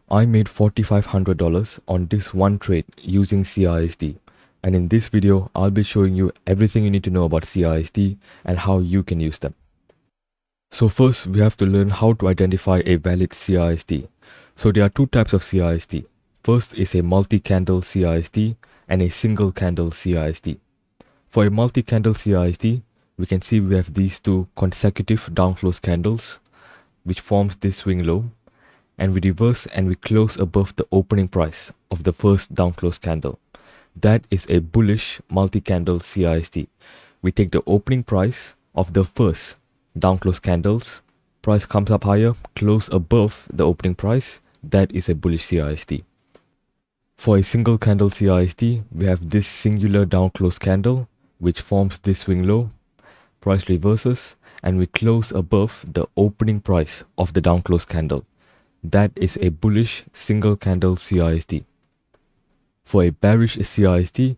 I made $4,500 on this one trade using CISD, and in this video I'll be showing you everything you need to know about CISD and how you can use them. So first we have to learn how to identify a valid CISD. So there are two types of CISD. First is a multi-candle CISD and a single candle CISD. For a multi-candle CISD, we can see we have these two consecutive down close candles which forms this swing low, and we reverse and we close above the opening price of the first down close candle. That is a bullish multi-candle CISD. We take the opening price of the first down close candles, price comes up higher, close above the opening price, that is a bullish CISD. For a single candle CISD, we have this singular down close candle which forms this swing low, price reverses and we close above the opening price of the down close candle. That is a bullish single candle CISD. For a bearish CISD,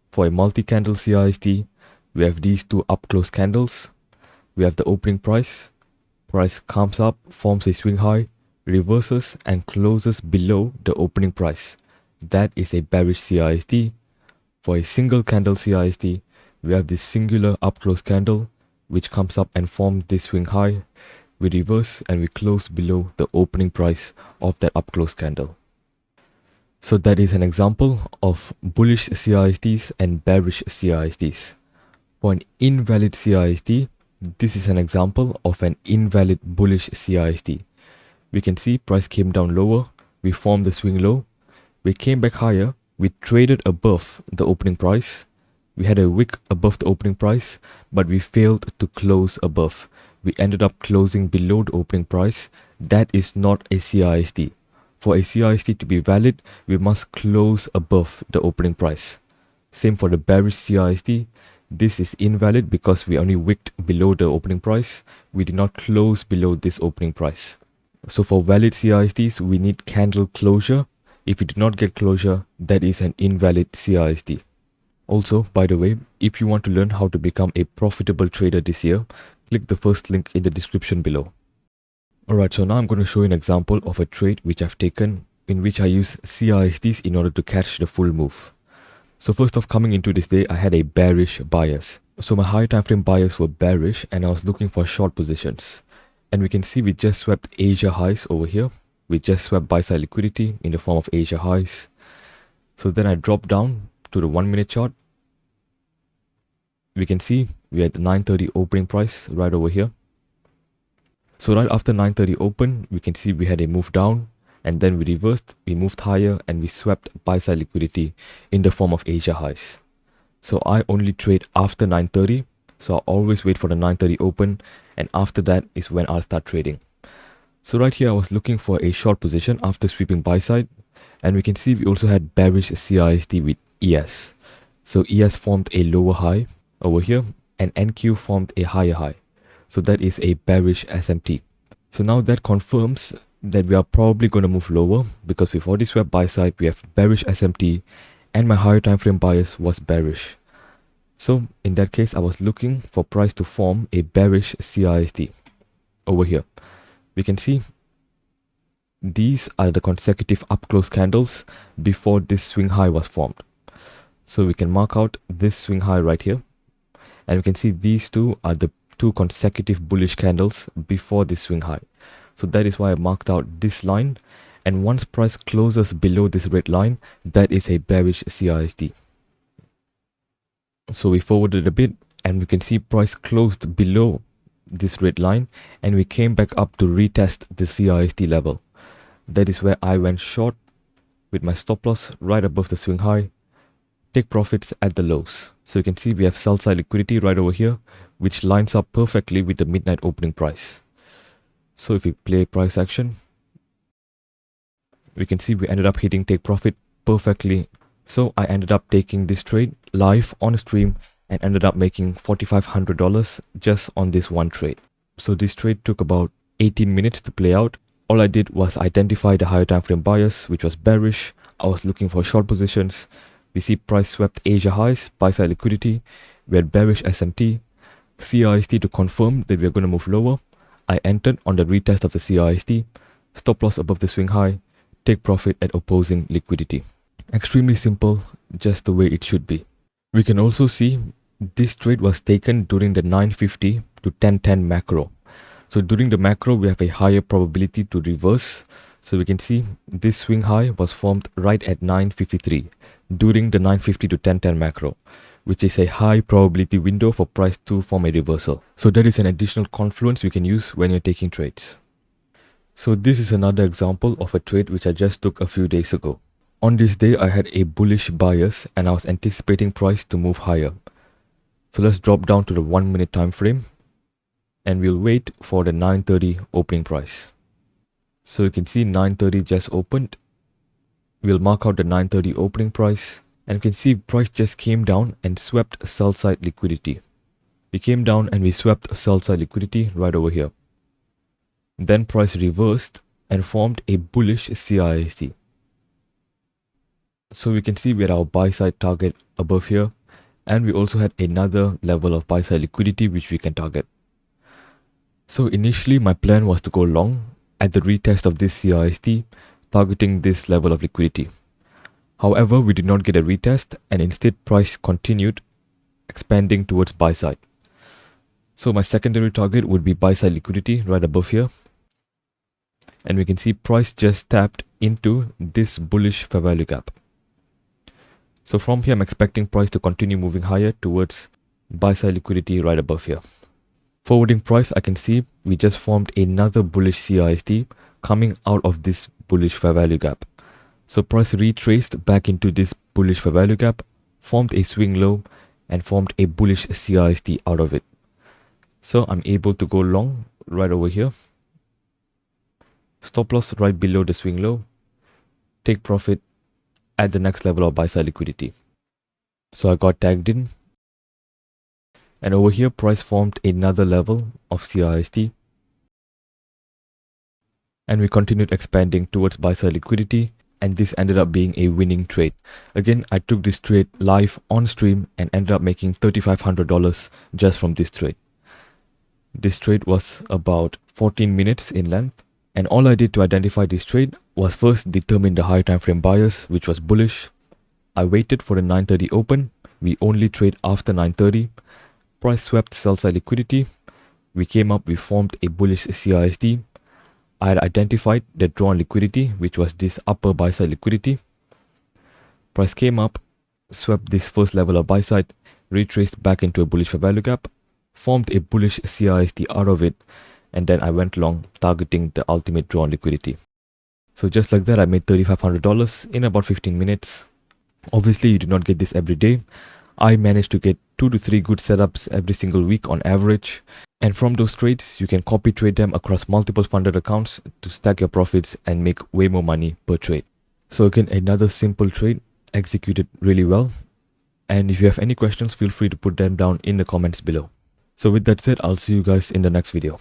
for a multi-candle CISD, we have these two up close candles. We have the opening price, price comes up, forms a swing high, reverses and closes below the opening price. That is a bearish CISD. For a single candle CISD, we have this singular up close candle which comes up and forms this swing high. We reverse and we close below the opening price of that up close candle. So that is an example of bullish CISDs and bearish CISDs. For an invalid CISD, this is an example of an invalid bullish CISD. We can see price came down lower, we formed the swing low, we came back higher, we traded above the opening price, we had a wick above the opening price, but we failed to close above. We ended up closing below the opening price. That is not a CISD. For a CISD to be valid, we must close above the opening price. Same for the bearish CISD. This is invalid because we only wicked below the opening price. We did not close below this opening price. So for valid CISDs, we need candle closure. If we do not get closure, that is an invalid CISD. Also, by the way, if you want to learn how to become a profitable trader this year, click the first link in the description below. Alright, so now I'm going to show you an example of a trade which I've taken in which I use CISDs in order to catch the full move. So first off, coming into this day, I had a bearish bias. So my high time frame bias were bearish and I was looking for short positions. And we can see we just swept Asia highs over here. We just swept buy side liquidity in the form of Asia highs. So then I dropped down to the 1 minute chart. We can see we had the 930 opening price right over here. So right after 930 open, we can see we had a move down and then we reversed, we moved higher and we swept buy side liquidity in the form of Asia highs. So I only trade after 930. So I always wait for the 930 open and after that is when I'll start trading. So right here I was looking for a short position after sweeping buy side, and we can see we also had bearish CISD with ES. So ES formed a lower high over here and NQ formed a higher high. So that is a bearish SMT. So now that confirms that we are probably going to move lower because we've already swept buy side, we have bearish SMT and my higher time frame bias was bearish. So in that case, I was looking for price to form a bearish CISD over here. We can see these are the consecutive up close candles before this swing high was formed. So we can mark out this swing high right here. And we can see these two are the two consecutive bullish candles before this swing high. So that is why I marked out this line. And once price closes below this red line, that is a bearish CISD. So we forwarded a bit and we can see price closed below this red line and we came back up to retest the CISD level. That is where I went short with my stop loss right above the swing high, take profits at the lows. So you can see we have sell side liquidity right over here, which lines up perfectly with the midnight opening price. So if we play price action, we can see we ended up hitting take profit perfectly. So I ended up taking this trade live on stream and ended up making $4,500 just on this one trade. So this trade took about 18 minutes to play out. All I did was identify the higher time frame bias, which was bearish. I was looking for short positions. We see price swept Asia highs, buy side liquidity. We had bearish SMT, CISD to confirm that we are going to move lower. I entered on the retest of the CISD, stop loss above the swing high, take profit at opposing liquidity. Extremely simple, just the way it should be. We can also see this trade was taken during the 950 to 1010 macro. So during the macro, we have a higher probability to reverse. So we can see this swing high was formed right at 953 during the 950 to 1010 macro, which is a high probability window for price to form a reversal. So that is an additional confluence we can use when you're taking trades. So this is another example of a trade which I just took a few days ago. On this day, I had a bullish bias and I was anticipating price to move higher. So let's drop down to the 1 minute time frame and we'll wait for the 930 opening price. So you can see 930 just opened. We'll mark out the 930 opening price and you can see price just came down and swept sell side liquidity. We came down and we swept sell side liquidity right over here. Then price reversed and formed a bullish CISD. So we can see we had our buy side target above here and we also had another level of buy side liquidity which we can target. So initially my plan was to go long at the retest of this CISD, targeting this level of liquidity. However, we did not get a retest and instead price continued expanding towards buy side. So my secondary target would be buy side liquidity right above here. And we can see price just tapped into this bullish fair value gap. So from here, I'm expecting price to continue moving higher towards buy side liquidity right above here. Forwarding price, I can see we just formed another bullish CISD coming out of this bullish fair value gap. So price retraced back into this bullish fair value gap, formed a swing low and formed a bullish CISD out of it. So I'm able to go long right over here. Stop loss right below the swing low. Take profit at the next level of buy side liquidity. So I got tagged in. And over here, price formed another level of CISD. And we continued expanding towards buy side liquidity. And this ended up being a winning trade. Again, I took this trade live on stream and ended up making $3,500 just from this trade. This trade was about 14 minutes in length. And all I did to identify this trade was first determine the high time frame bias, which was bullish. I waited for the 930 open. We only trade after 930. Price swept sell side liquidity. We came up, we formed a bullish CISD. I had identified the drawn liquidity, which was this upper buy side liquidity. Price came up, swept this first level of buy side, retraced back into a bullish fair value gap, formed a bullish CISD out of it, and then I went long, targeting the ultimate drawn liquidity. So just like that, I made $3,500 in about 15 minutes. Obviously, you do not get this every day. I managed to get 2 to 3 good setups every single week on average. And from those trades, you can copy trade them across multiple funded accounts to stack your profits and make way more money per trade. So again, another simple trade executed really well. And if you have any questions, feel free to put them down in the comments below. So with that said, I'll see you guys in the next video.